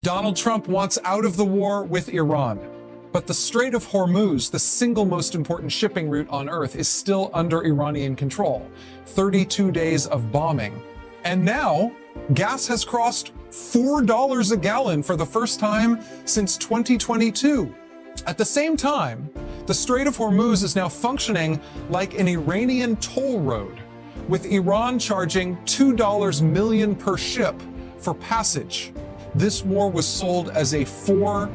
Donald Trump wants out of the war with Iran. But the Strait of Hormuz, the single most important shipping route on Earth, is still under Iranian control. 32 days of bombing. And now, gas has crossed $4 a gallon for the first time since 2022. At the same time, the Strait of Hormuz is now functioning like an Iranian toll road, with Iran charging $2 million per ship for passage. This war was sold as a 4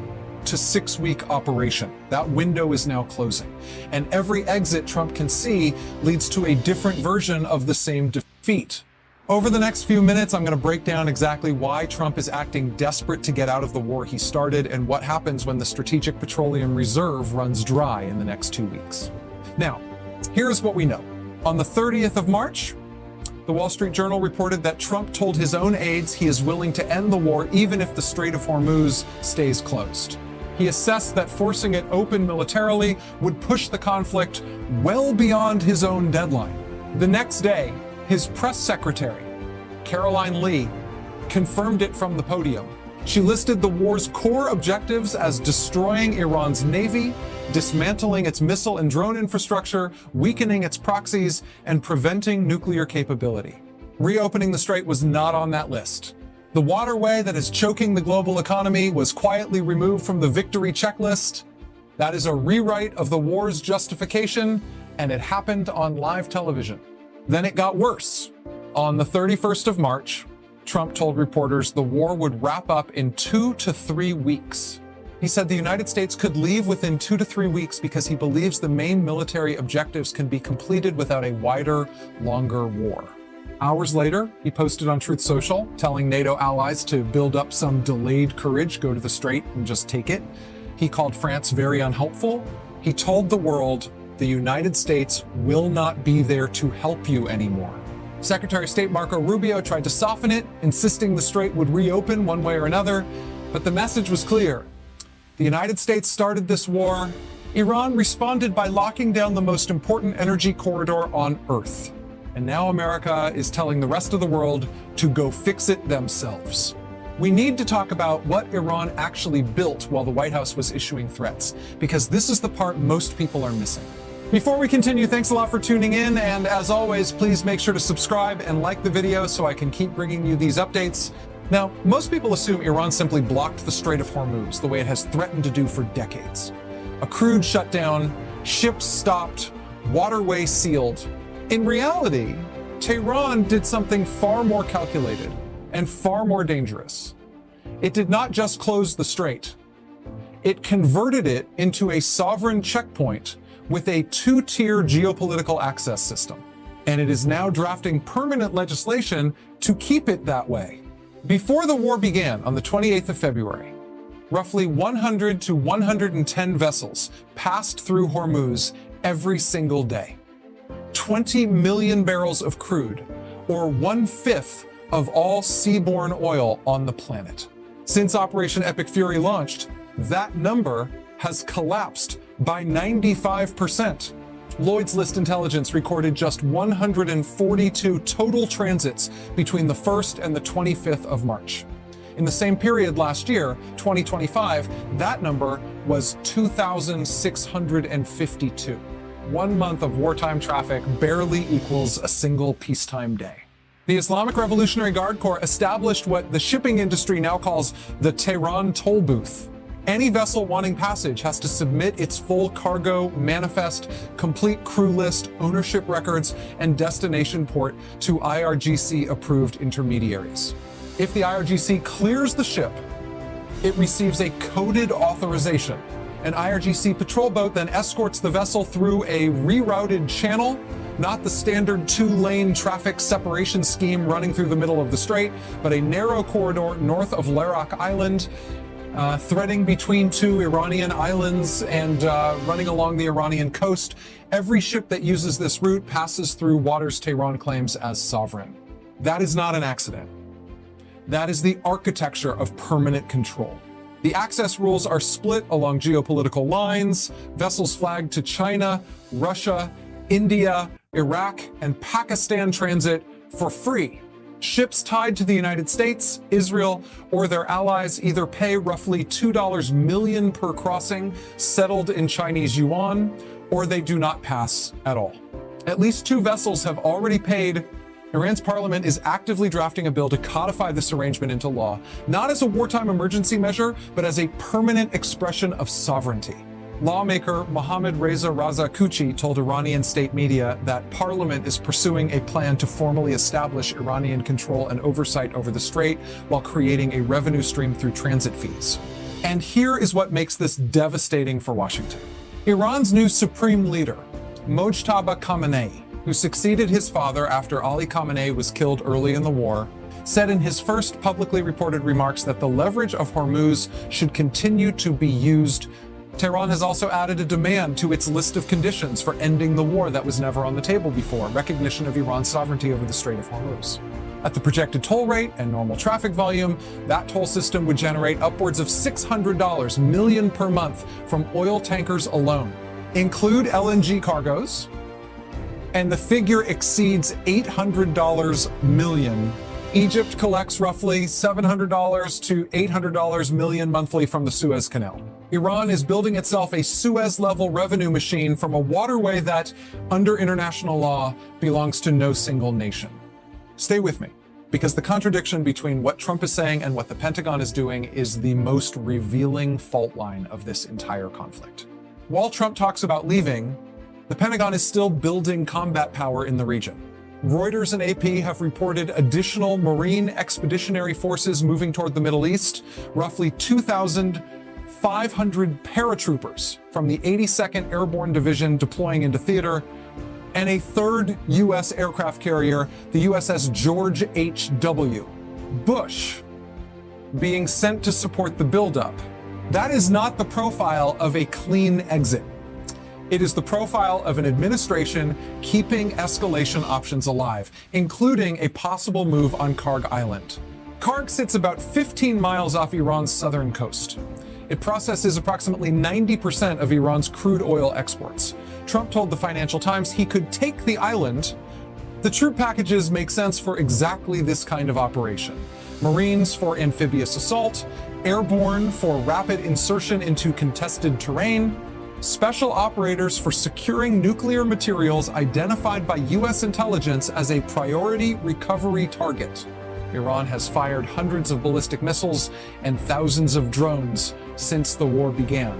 to 6 week operation. That window is now closing. And every exit Trump can see leads to a different version of the same defeat. Over the next few minutes, I'm going to break down exactly why Trump is acting desperate to get out of the war he started and what happens when the Strategic Petroleum Reserve runs dry in the next 2 weeks. Now, here's what we know. On the 30th of March, the Wall Street Journal reported that Trump told his own aides he is willing to end the war even if the Strait of Hormuz stays closed. He assessed that forcing it open militarily would push the conflict well beyond his own deadline. The next day, his press secretary, Caroline Lee, confirmed it from the podium. She listed the war's core objectives as destroying Iran's navy, dismantling its missile and drone infrastructure, weakening its proxies, and preventing nuclear capability. Reopening the strait was not on that list. The waterway that is choking the global economy was quietly removed from the victory checklist. That is a rewrite of the war's justification, and it happened on live television. Then it got worse. On the 31st of March, Trump told reporters the war would wrap up in 2 to 3 weeks. He said the United States could leave within 2 to 3 weeks because he believes the main military objectives can be completed without a wider, longer war. Hours later, he posted on Truth Social, telling NATO allies to build up some delayed courage, go to the strait and just take it. He called France very unhelpful. He told the world, the United States will not be there to help you anymore. Secretary of State Marco Rubio tried to soften it, insisting the strait would reopen one way or another, but the message was clear. The United States started this war. Iran responded by locking down the most important energy corridor on Earth. And now America is telling the rest of the world to go fix it themselves. We need to talk about what Iran actually built while the White House was issuing threats, because this is the part most people are missing. Before we continue, thanks a lot for tuning in, and as always, please make sure to subscribe and like the video so I can keep bringing you these updates. Now, most people assume Iran simply blocked the Strait of Hormuz the way it has threatened to do for decades. A crude shutdown, ships stopped, waterway sealed. In reality, Tehran did something far more calculated and far more dangerous. It did not just close the strait. It converted it into a sovereign checkpoint with a 2-tier geopolitical access system. And it is now drafting permanent legislation to keep it that way. Before the war began on the 28th of February, roughly 100 to 110 vessels passed through Hormuz every single day. 20 million barrels of crude, or 1/5 of all seaborne oil on the planet. Since Operation Epic Fury launched, that number has collapsed by 95%. Lloyd's List Intelligence recorded just 142 total transits between the 1st and the 25th of March. In the same period last year, 2025, that number was 2,652. 1 month of wartime traffic barely equals a single peacetime day. The Islamic Revolutionary Guard Corps established what the shipping industry now calls the Tehran toll booth. Any vessel wanting passage has to submit its full cargo manifest, complete crew list, ownership records, and destination port to IRGC-approved intermediaries. If the IRGC clears the ship, it receives a coded authorization. An IRGC patrol boat then escorts the vessel through a rerouted channel, not the standard 2-lane traffic separation scheme running through the middle of the strait, but a narrow corridor north of Larak Island, threading between 2 Iranian islands and running along the Iranian coast. Every ship that uses this route passes through waters Tehran claims as sovereign. That is not an accident. That is the architecture of permanent control. The access rules are split along geopolitical lines, vessels flagged to China, Russia, India, Iraq, and Pakistan transit for free. Ships tied to the United States, Israel, or their allies either pay roughly $2 million per crossing, settled in Chinese yuan, or they do not pass at all. At least 2 vessels have already paid. Iran's parliament is actively drafting a bill to codify this arrangement into law, not as a wartime emergency measure, but as a permanent expression of sovereignty. Lawmaker Mohammad Reza Raza-Kuchi told Iranian state media that parliament is pursuing a plan to formally establish Iranian control and oversight over the strait while creating a revenue stream through transit fees. And here is what makes this devastating for Washington. Iran's new supreme leader, Mojtaba Khamenei, who succeeded his father after Ali Khamenei was killed early in the war, said in his first publicly reported remarks that the leverage of Hormuz should continue to be used. Tehran has also added a demand to its list of conditions for ending the war that was never on the table before, recognition of Iran's sovereignty over the Strait of Hormuz. At the projected toll rate and normal traffic volume, that toll system would generate upwards of $600 million per month from oil tankers alone. Include LNG cargoes, and the figure exceeds $800 million. Egypt collects roughly $700 to $800 million monthly from the Suez Canal. Iran is building itself a Suez-level revenue machine from a waterway that, under international law, belongs to no single nation. Stay with me, because the contradiction between what Trump is saying and what the Pentagon is doing is the most revealing fault line of this entire conflict. While Trump talks about leaving, the Pentagon is still building combat power in the region. Reuters and AP have reported additional Marine expeditionary forces moving toward the Middle East, roughly 2,500 paratroopers from the 82nd Airborne Division deploying into theater, and a 3rd U.S. aircraft carrier, the USS George H.W. Bush, being sent to support the buildup. That is not the profile of a clean exit. It is the profile of an administration keeping escalation options alive, including a possible move on Karg Island. Karg sits about 15 miles off Iran's southern coast. It processes approximately 90% of Iran's crude oil exports. Trump told the Financial Times he could take the island. The troop packages make sense for exactly this kind of operation. Marines for amphibious assault, airborne for rapid insertion into contested terrain, special operators for securing nuclear materials identified by U.S. intelligence as a priority recovery target. Iran has fired hundreds of ballistic missiles and thousands of drones since the war began.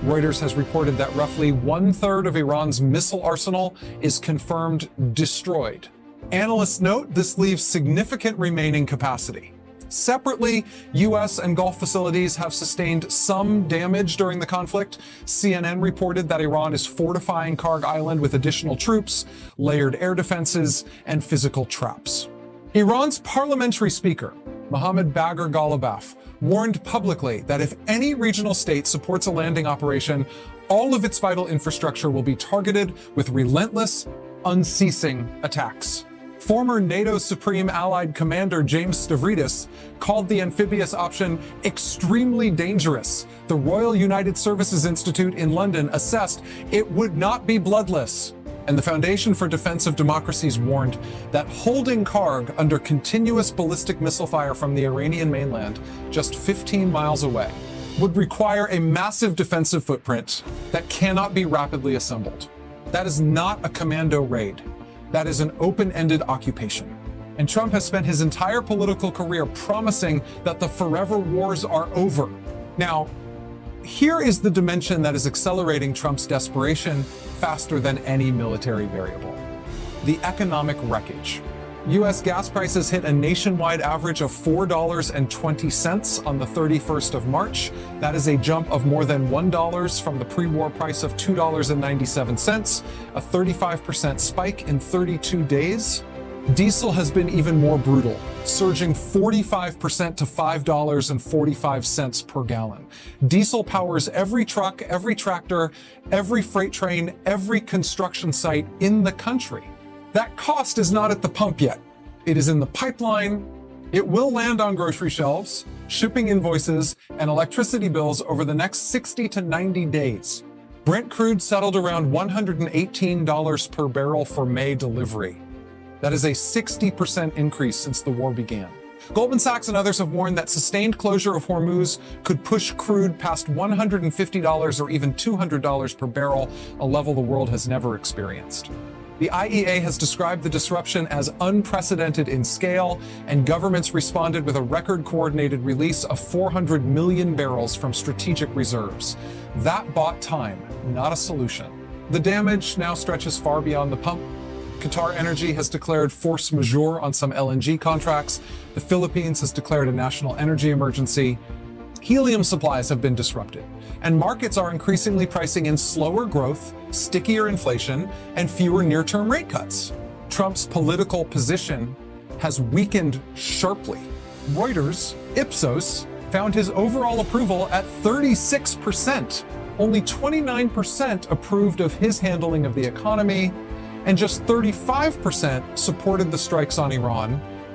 Reuters has reported that roughly 1/3 of Iran's missile arsenal is confirmed destroyed. Analysts note this leaves significant remaining capacity. Separately, U.S. and Gulf facilities have sustained some damage during the conflict. CNN reported that Iran is fortifying Karg Island with additional troops, layered air defenses, and physical traps. Iran's parliamentary speaker, Mohammad Bagher Ghalibaf, warned publicly that if any regional state supports a landing operation, all of its vital infrastructure will be targeted with relentless, unceasing attacks. Former NATO Supreme Allied Commander James Stavridis called the amphibious option extremely dangerous. The Royal United Services Institute in London assessed it would not be bloodless. And the Foundation for Defense of Democracies warned that holding Karg under continuous ballistic missile fire from the Iranian mainland, just 15 miles away, would require a massive defensive footprint that cannot be rapidly assembled. That is not a commando raid. That is an open-ended occupation. And Trump has spent his entire political career promising that the forever wars are over. Now, here is the dimension that is accelerating Trump's desperation faster than any military variable: the economic wreckage. U.S. gas prices hit a nationwide average of $4.20 on the 31st of March. That is a jump of more than $1 from the pre-war price of $2.97, a 35% spike in 32 days. Diesel has been even more brutal, surging 45% to $5.45 per gallon. Diesel powers every truck, every tractor, every freight train, every construction site in the country. That cost is not at the pump yet. It is in the pipeline. It will land on grocery shelves, shipping invoices, and electricity bills over the next 60 to 90 days. Brent crude settled around $118 per barrel for May delivery. That is a 60% increase since the war began. Goldman Sachs and others have warned that sustained closure of Hormuz could push crude past $150 or even $200 per barrel, a level the world has never experienced. The IEA has described the disruption as unprecedented in scale, and governments responded with a record-coordinated release of 400 million barrels from strategic reserves. That bought time, not a solution. The damage now stretches far beyond the pump. Qatar Energy has declared force majeure on some LNG contracts. The Philippines has declared a national energy emergency. Helium supplies have been disrupted, and markets are increasingly pricing in slower growth, stickier inflation, and fewer near-term rate cuts. Trump's political position has weakened sharply. Reuters, Ipsos, found his overall approval at 36%. Only 29% approved of his handling of the economy, and just 35% supported the strikes on Iran,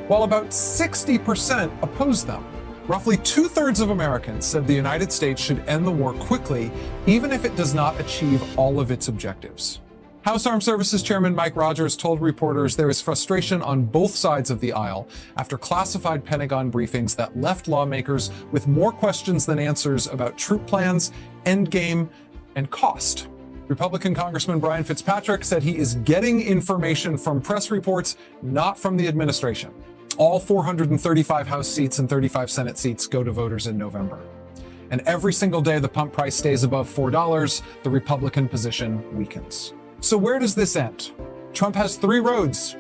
while about 60% opposed them. Roughly two-thirds of Americans said the United States should end the war quickly, even if it does not achieve all of its objectives. House Armed Services Chairman Mike Rogers told reporters there is frustration on both sides of the aisle after classified Pentagon briefings that left lawmakers with more questions than answers about troop plans, endgame, and cost. Republican Congressman Brian Fitzpatrick said he is getting information from press reports, not from the administration. All 435 House seats and 35 Senate seats go to voters in November. And every single day the pump price stays above $4, the Republican position weakens. So where does this end? Trump has three roads,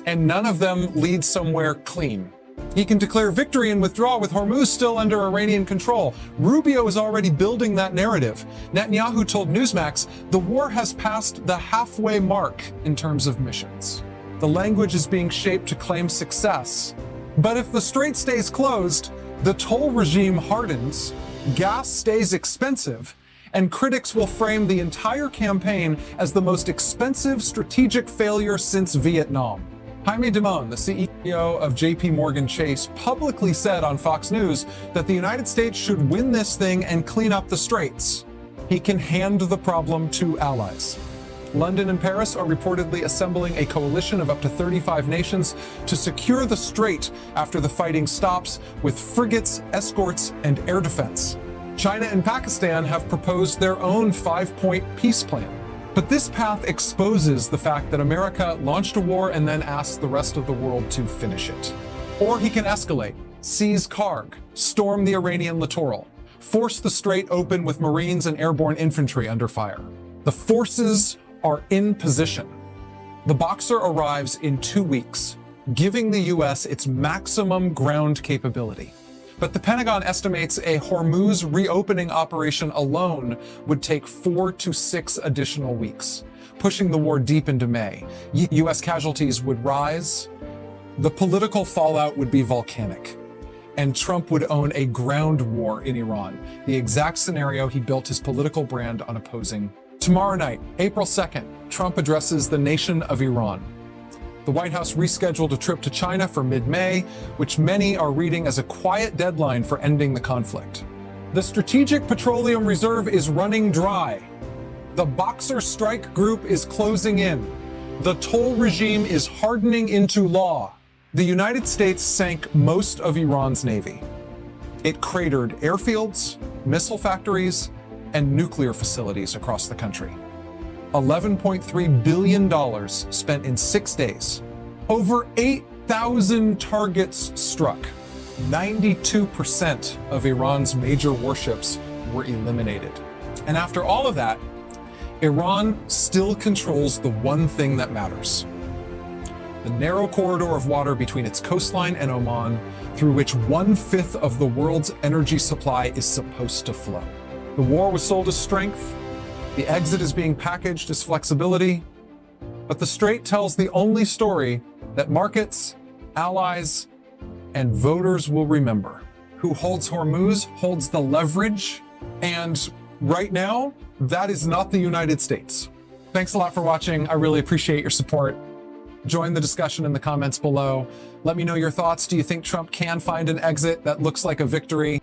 and none of them lead somewhere clean. He can declare victory and withdraw with Hormuz still under Iranian control. Rubio is already building that narrative. Netanyahu told Newsmax the war has passed the halfway mark in terms of missions. The language is being shaped to claim success. But if the strait stays closed, the toll regime hardens, gas stays expensive, and critics will frame the entire campaign as the most expensive strategic failure since Vietnam. Jaime Dimon, the CEO of JP Morgan Chase, publicly said on Fox News that the United States should win this thing and clean up the straits. He can hand the problem to allies. London and Paris are reportedly assembling a coalition of up to 35 nations to secure the strait after the fighting stops, with frigates, escorts, and air defense. China and Pakistan have proposed their own 5-point peace plan. But this path exposes the fact that America launched a war and then asked the rest of the world to finish it. Or he can escalate, seize Karg, storm the Iranian littoral, force the strait open with Marines and airborne infantry under fire. The forces are in position. The Boxer arrives in 2 weeks, giving the U.S. its maximum ground capability. But the Pentagon estimates a Hormuz reopening operation alone would take 4 to 6 additional weeks, pushing the war deep into May. U.S. casualties would rise, the political fallout would be volcanic, and Trump would own a ground war in Iran, the exact scenario he built his political brand on opposing. Tomorrow night, April 2nd, Trump addresses the nation of Iran. The White House rescheduled a trip to China for mid-May, which many are reading as a quiet deadline for ending the conflict. The Strategic Petroleum Reserve is running dry. The Boxer strike group is closing in. The toll regime is hardening into law. The United States sank most of Iran's navy. It cratered airfields, missile factories, and nuclear facilities across the country. $11.3 billion spent in 6 days. Over 8,000 targets struck. 92% of Iran's major warships were eliminated. And after all of that, Iran still controls the one thing that matters: the narrow corridor of water between its coastline and Oman, through which 1/5 of the world's energy supply is supposed to flow. The war was sold as strength. The exit is being packaged as flexibility, but the strait tells the only story that markets, allies, and voters will remember. Who holds Hormuz holds the leverage, and right now, that is not the United States. Thanks a lot for watching. I really appreciate your support. Join the discussion in the comments below. Let me know your thoughts. Do you think Trump can find an exit that looks like a victory?